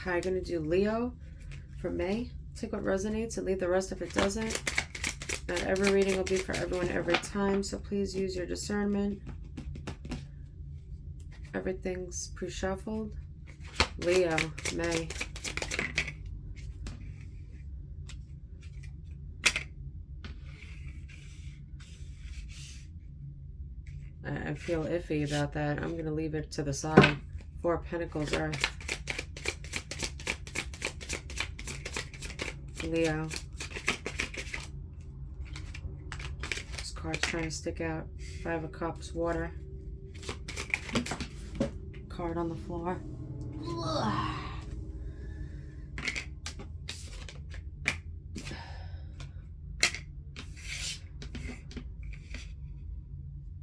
Hi, I'm going to do Leo for May. Take what resonates and leave the rest if it doesn't. Not every reading will be for everyone every time, so please use your discernment. Everything's pre-shuffled. Leo, May. I feel iffy about that. I'm going to leave it to the side. Four of Pentacles, Earth. Leo. This card's trying to stick out. Five of Cups, Water. Card on the floor. Ugh.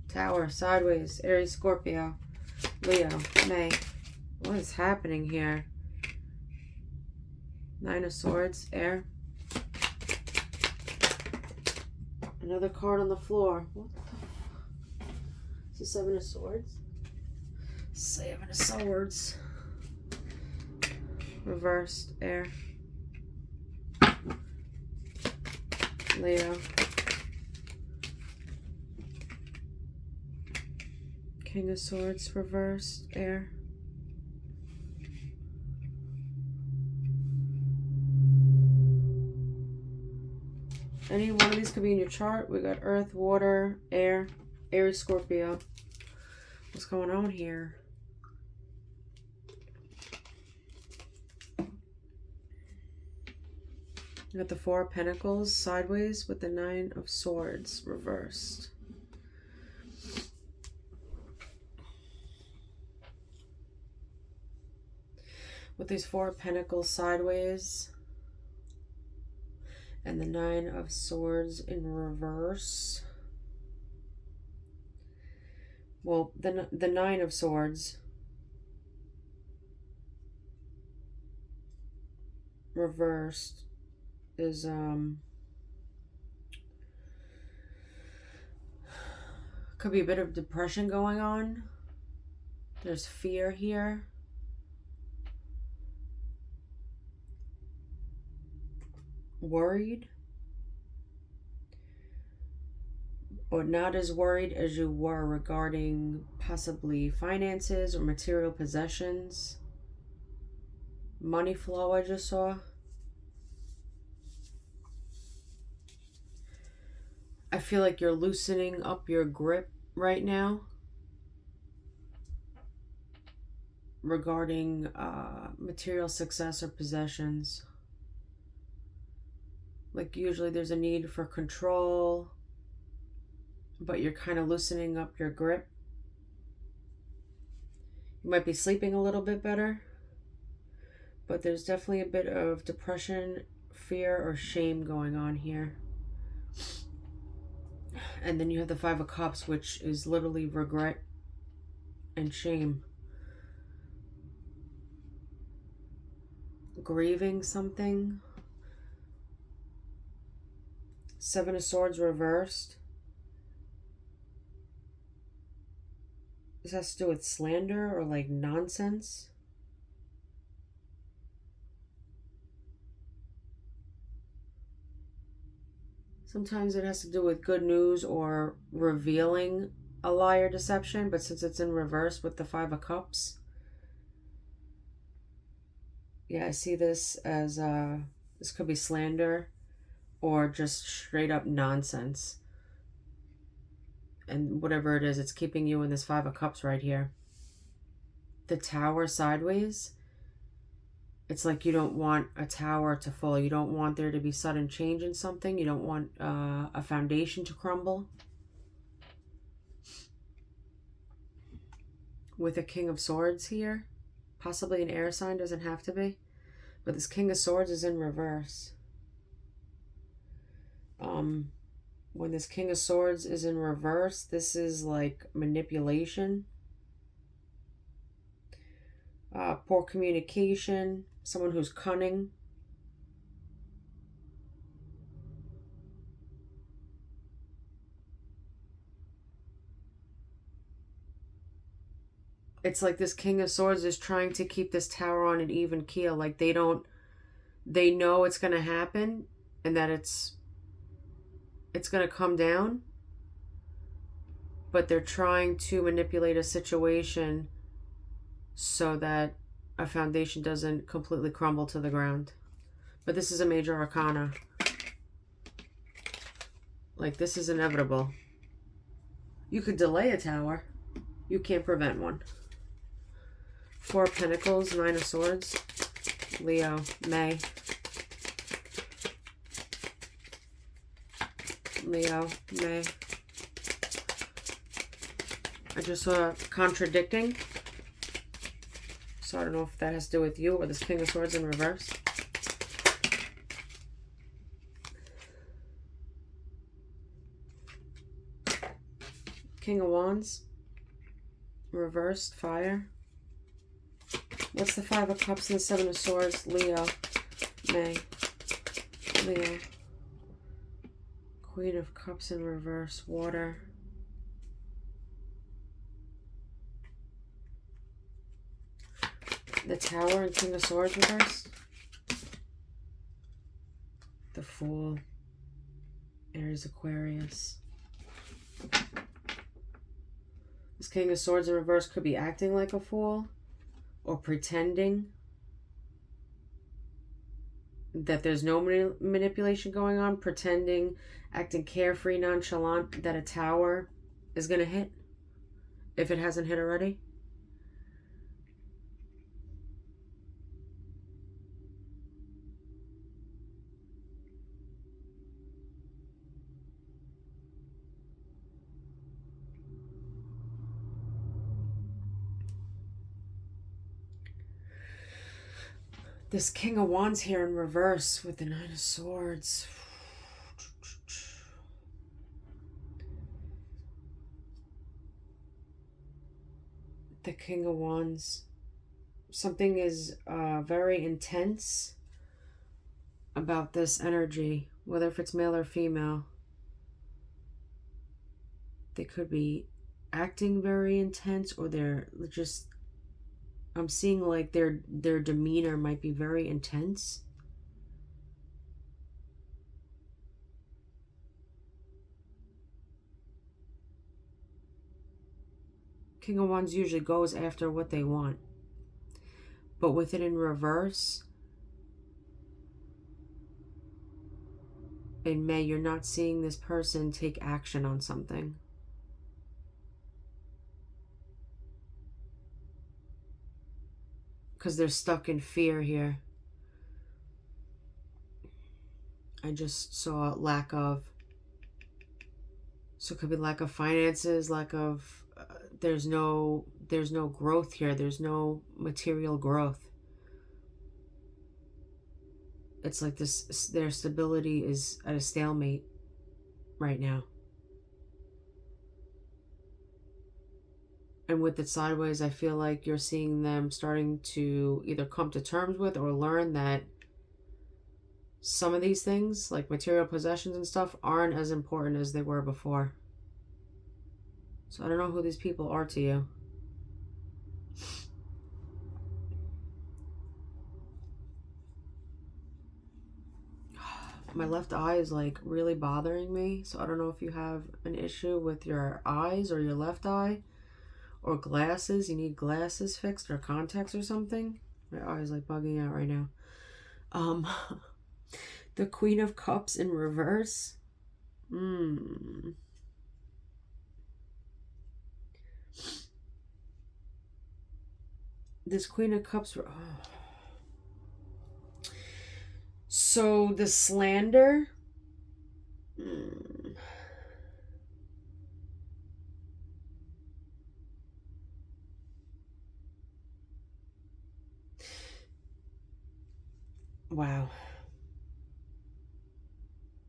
Tower, sideways, Aries, Scorpio, Leo, May. What is happening here? Nine of Swords, air. Another card on the floor. What the fuck? Is this Seven of Swords? Seven of Swords. Reversed, air. Leo. King of Swords, reversed, air. Any one of these could be in your chart. We got Earth, Water, Air, Aries, Scorpio. What's going on here? You got the Four of Pentacles sideways with the Nine of Swords reversed. With these Four of Pentacles sideways and the Nine of Swords in reverse. Well, the Nine of Swords reversed is could be a bit of depression going on. There's fear here. Worried. Or not as worried as you were regarding possibly finances or material possessions. Money flow I just saw. I feel like you're loosening up your grip right now regarding material success or possessions. Like usually there's a need for control, but you're kind of loosening up your grip. You might be sleeping a little bit better, but there's definitely a bit of depression, fear, or shame going on here. And then you have the Five of Cups, which is literally regret and shame. Grieving something. Seven of Swords reversed. This has to do with slander or like nonsense. Sometimes it has to do with good news or revealing a lie or deception, but since it's in reverse with the Five of Cups, yeah, I see this as this could be slander or just straight up nonsense. And whatever it is, it's keeping you in this Five of Cups right here. The Tower sideways. It's like you don't want a tower to fall. You don't want there to be sudden change in something. You don't want a foundation to crumble. With a King of Swords here. Possibly an air sign, doesn't have to be. But this King of Swords is in reverse. When this King of Swords is in reverse, this is like manipulation. Poor communication. Someone who's cunning. It's like this King of Swords is trying to keep this tower on an even keel. Like they know it's going to happen and that it's going to come down, but they're trying to manipulate a situation so that a foundation doesn't completely crumble to the ground. But this is a major arcana. Like, this is inevitable. You could delay a tower. You can't prevent one. Four of Pentacles, Nine of Swords. Leo, May. Leo, May. I just saw contradicting. So I don't know if that has to do with you or this King of Swords in reverse. King of Wands. Reversed, fire. What's the Five of Cups and the Seven of Swords? Leo, May. Leo. Queen of Cups in reverse, water. The Tower and King of Swords reversed. The Fool. Aries, Aquarius. This King of Swords in reverse could be acting like a fool or pretending that there's no manipulation going on, pretending, acting carefree, nonchalant, that a tower is going to hit if it hasn't hit already. This King of Wands here in reverse with the Nine of Swords. The King of Wands. Something is very intense about this energy, whether if it's male or female. They could be acting very intense, or they're just, I'm seeing like their demeanor might be very intense. King of Wands usually goes after what they want. But with it in reverse, in May, you're not seeing this person take action on something. Because they're stuck in fear here. I just saw lack of, so it could be lack of finances, lack of, there's no growth here. There's no material growth. It's like this, their stability is at a stalemate right now. And with it sideways, I feel like you're seeing them starting to either come to terms with or learn that some of these things, like material possessions and stuff, aren't as important as they were before. So I don't know who these people are to you. My left eye is like really bothering me. So I don't know if you have an issue with your eyes or your left eye or glasses. You need glasses fixed or contacts or something. My eye is like bugging out right now. The Queen of Cups in reverse. This Queen of Cups. So the slander. Wow.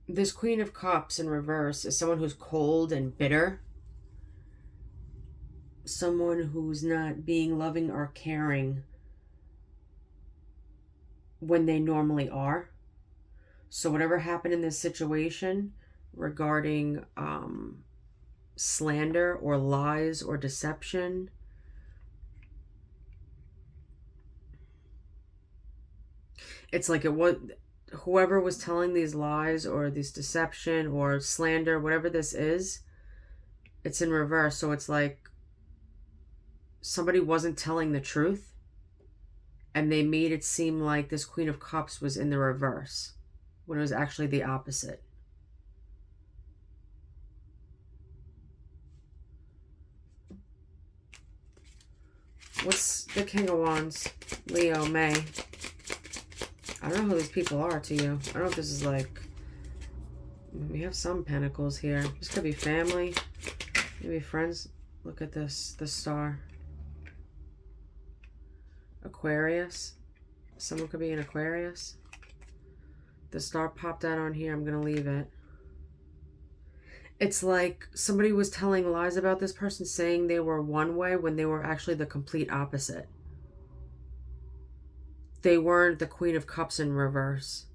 This Queen of Cups in reverse is someone who's cold and bitter. Someone who's not being loving or caring when they normally are. So whatever happened in this situation regarding slander or lies or deception It's like it was whoever was telling these lies or this deception or slander, whatever this is, it's in reverse. So it's like somebody wasn't telling the truth and they made it seem like this Queen of Cups was in the reverse when it was actually the opposite. What's the King of Wands? Leo, May. I don't know who these people are to you. I don't know if this is like... We have some pentacles here. This could be family. Maybe friends. Look at this. The star. Aquarius. Someone could be an Aquarius. The star popped out on here. I'm going to leave it. It's like somebody was telling lies about this person, saying they were one way when they were actually the complete opposite. They weren't the Queen of Cups in reverse.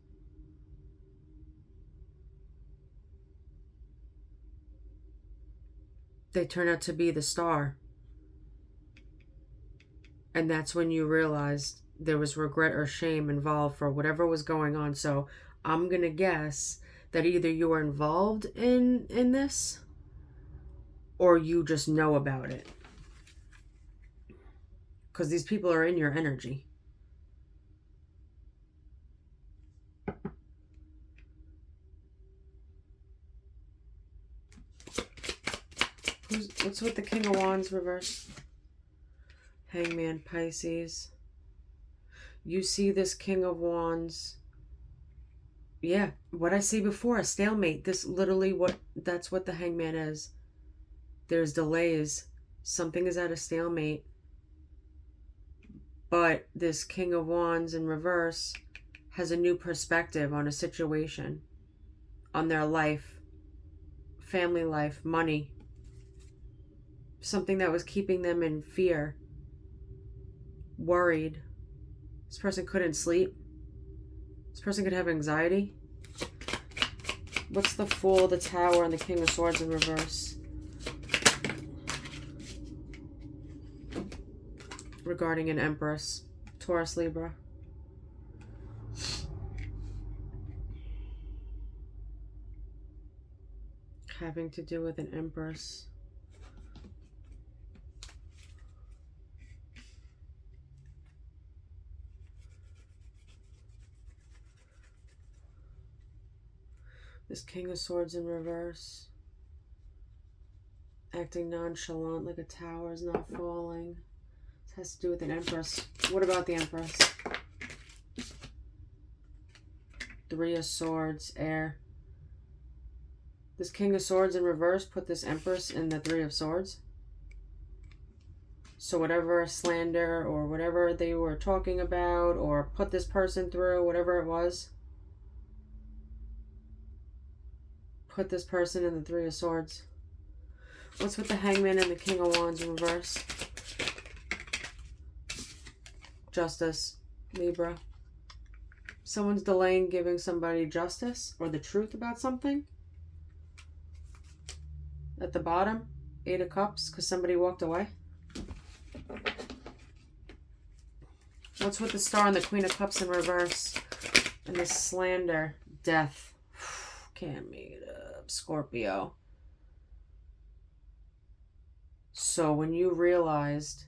They turned out to be the star. And that's when you realized there was regret or shame involved for whatever was going on. So I'm going to guess that either you were involved in this or you just know about it. Because these people are in your energy. What's with the King of Wands reverse? Hangman, Pisces. You see this King of Wands. Yeah, what I see before, a stalemate. This literally that's what the Hangman is. There's delays. Something is at a stalemate. But this King of Wands in reverse has a new perspective on a situation, on their life, family life, money. Something that was keeping them in fear, worried. This person couldn't sleep. This person could have anxiety. What's the Fool, the Tower, and the King of Swords in reverse? Regarding an Empress, Taurus, Libra. Having to do with an Empress. This King of Swords in reverse. Acting nonchalant like a tower is not falling. This has to do with an Empress. What about the Empress? Three of Swords, air. This King of Swords in reverse put this Empress in the Three of Swords. So whatever slander or whatever they were talking about or put this person through, whatever it was, put this person in the Three of Swords. What's with the Hangman and the King of Wands in reverse? Justice, Libra. Someone's delaying giving somebody justice or the truth about something. At the bottom, Eight of Cups, because somebody walked away. What's with the Star and the Queen of Cups in reverse? And the slander, death. Can't make it up. Scorpio. So when you realized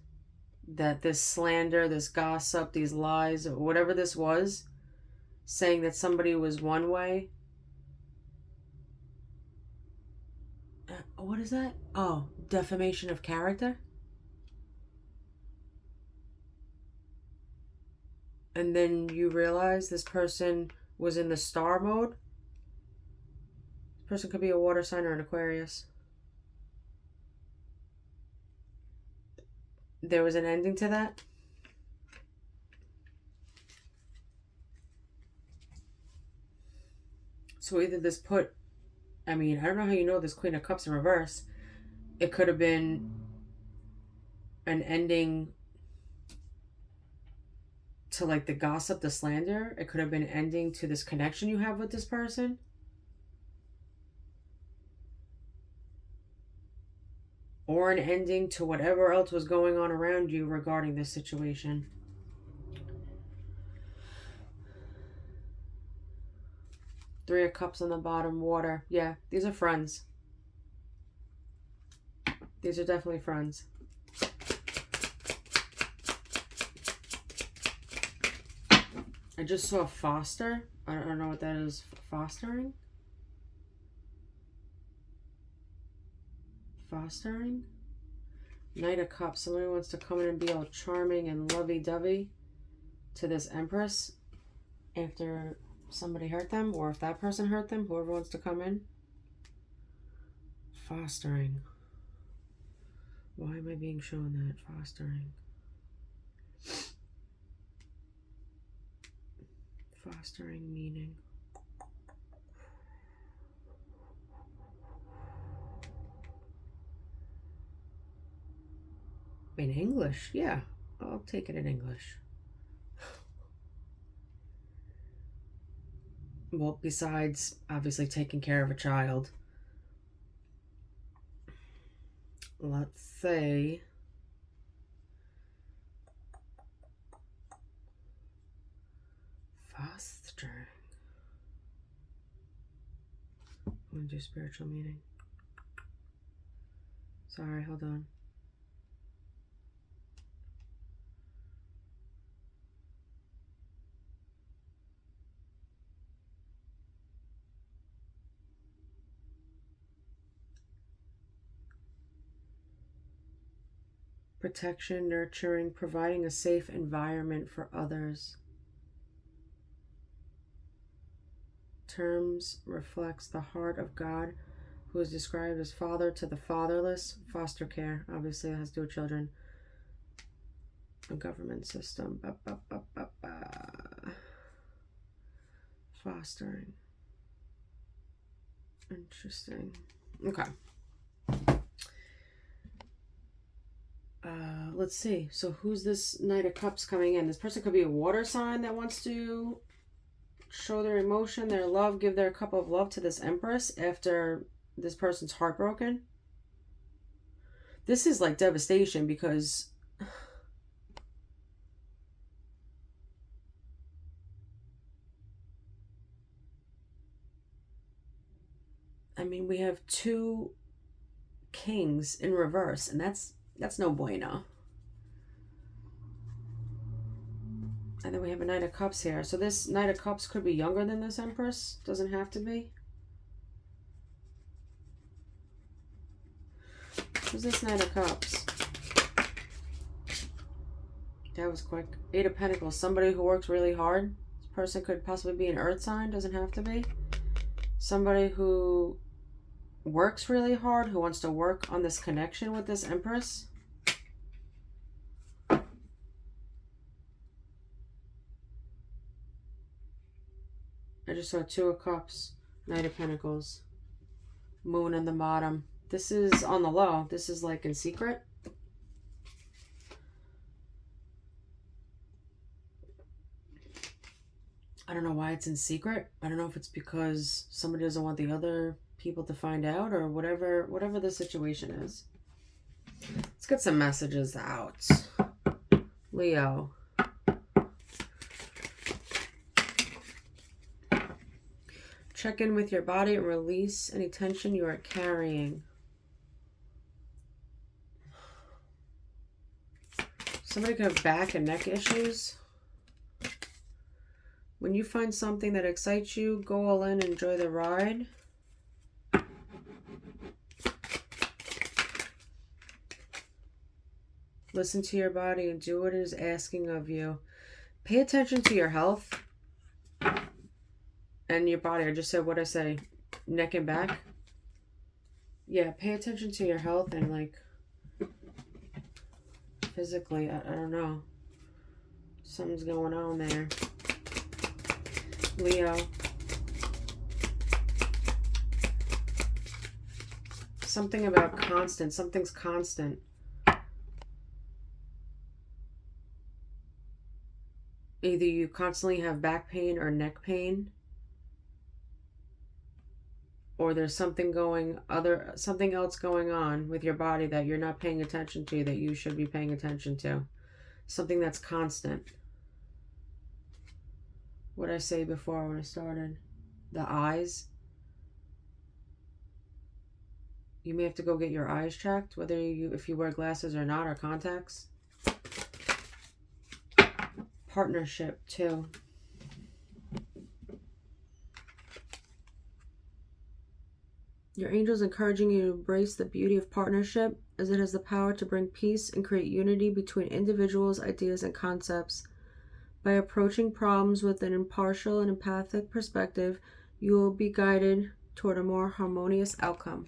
that this slander, this gossip, these lies, or whatever this was, saying that somebody was one way. What is that? Oh, defamation of character. And then you realize this person was in the star mode. This person could be a water sign or an Aquarius. There was an ending to that. So either this put, I mean, I don't know how you know this Queen of Cups in reverse. It could have been an ending to like the gossip, the slander. It could have been an ending to this connection you have with this person. Or an ending to whatever else was going on around you regarding this situation. Three of Cups on the bottom, water. Yeah, these are friends. These are definitely friends. I just saw foster. I don't know what that is. Fostering? Fostering? Knight of Cups. Somebody wants to come in and be all charming and lovey-dovey to this Empress after somebody hurt them, or if that person hurt them, whoever wants to come in. Fostering. Why am I being shown that? Fostering. Fostering meaning. In English, yeah. I'll take it in English. Well, besides obviously taking care of a child, let's say fostering. I want to do spiritual meaning. Sorry, hold on. Protection, nurturing, providing a safe environment for others. Terms reflects the heart of God, who is described as father to the fatherless. Foster care, obviously, it has to do with children. A government system. Fostering. Interesting. Okay. Let's see. So who's this Knight of Cups coming in? This person could be a water sign that wants to show their emotion, their love, give their cup of love to this Empress after this person's heartbroken. This is like devastation because I mean, we have two kings in reverse, and that's no bueno. And then we have a Knight of Cups here. So this Knight of Cups could be younger than this Empress. Doesn't have to be. Who's this Knight of Cups? That was quick. Eight of Pentacles. Somebody who works really hard. This person could possibly be an earth sign. Doesn't have to be. Somebody who works really hard, who wants to work on this connection with this Empress. I just saw Two of Cups, Knight of Pentacles, Moon in the bottom. This is on the low. This is like in secret. I don't know why it's in secret. I don't know if it's because somebody doesn't want the other people to find out or whatever the situation is. Let's get some messages out. Leo. Check in with your body and release any tension you are carrying. Somebody could have back and neck issues. When you find something that excites you, go all in, enjoy the ride. Listen to your body and do what it is asking of you. Pay attention to your health and your body. I just said what I say, neck and back. Yeah, pay attention to your health and like physically, I don't know. Something's going on there. Leo. Something about constant. Something's constant. Either you constantly have back pain or neck pain, or there's something else going on with your body that you're not paying attention to that you should be paying attention to. Something that's constant. What did I say before when I started? the eyes. You may have to go get your eyes checked, whether if you wear glasses or not, or contacts. Partnership too. Your angel's encouraging you to embrace the beauty of partnership, as it has the power to bring peace and create unity between individuals, ideas, and concepts. By approaching problems with an impartial and empathic perspective, you will be guided toward a more harmonious outcome.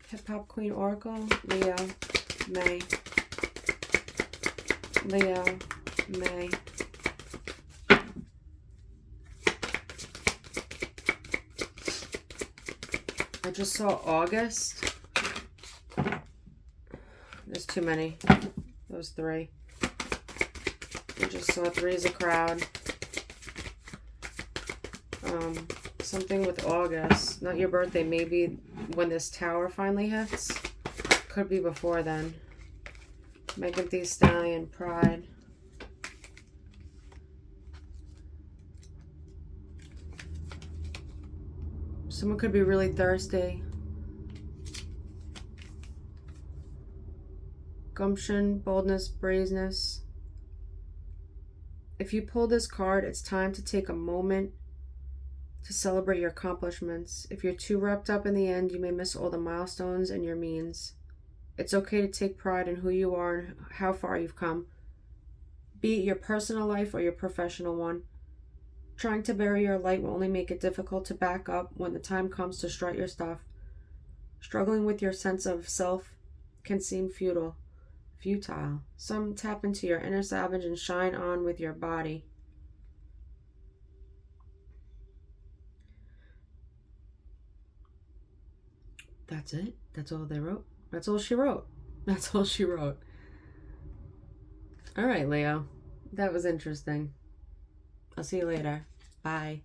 Hip Hop Queen Oracle, Leo, May. Leo, May. I just saw August. There's too many. Those three. I just saw three's a crowd. Something with August. Not your birthday. Maybe when this tower finally hits. Could be before then. Megan Thee Stallion, Pride. Someone could be really thirsty. Gumption, boldness, brazeness. If you pull this card, it's time to take a moment to celebrate your accomplishments. If you're too wrapped up in the end, you may miss all the milestones and your means. It's okay to take pride in who you are and how far you've come. Be it your personal life or your professional one. Trying to bury your light will only make it difficult to back up when the time comes to strut your stuff. Struggling with your sense of self can seem futile. Some tap into your inner savage and shine on with your body. That's it. That's all they wrote. That's all she wrote. That's all she wrote. All right, Leo. That was interesting. I'll see you later. Bye.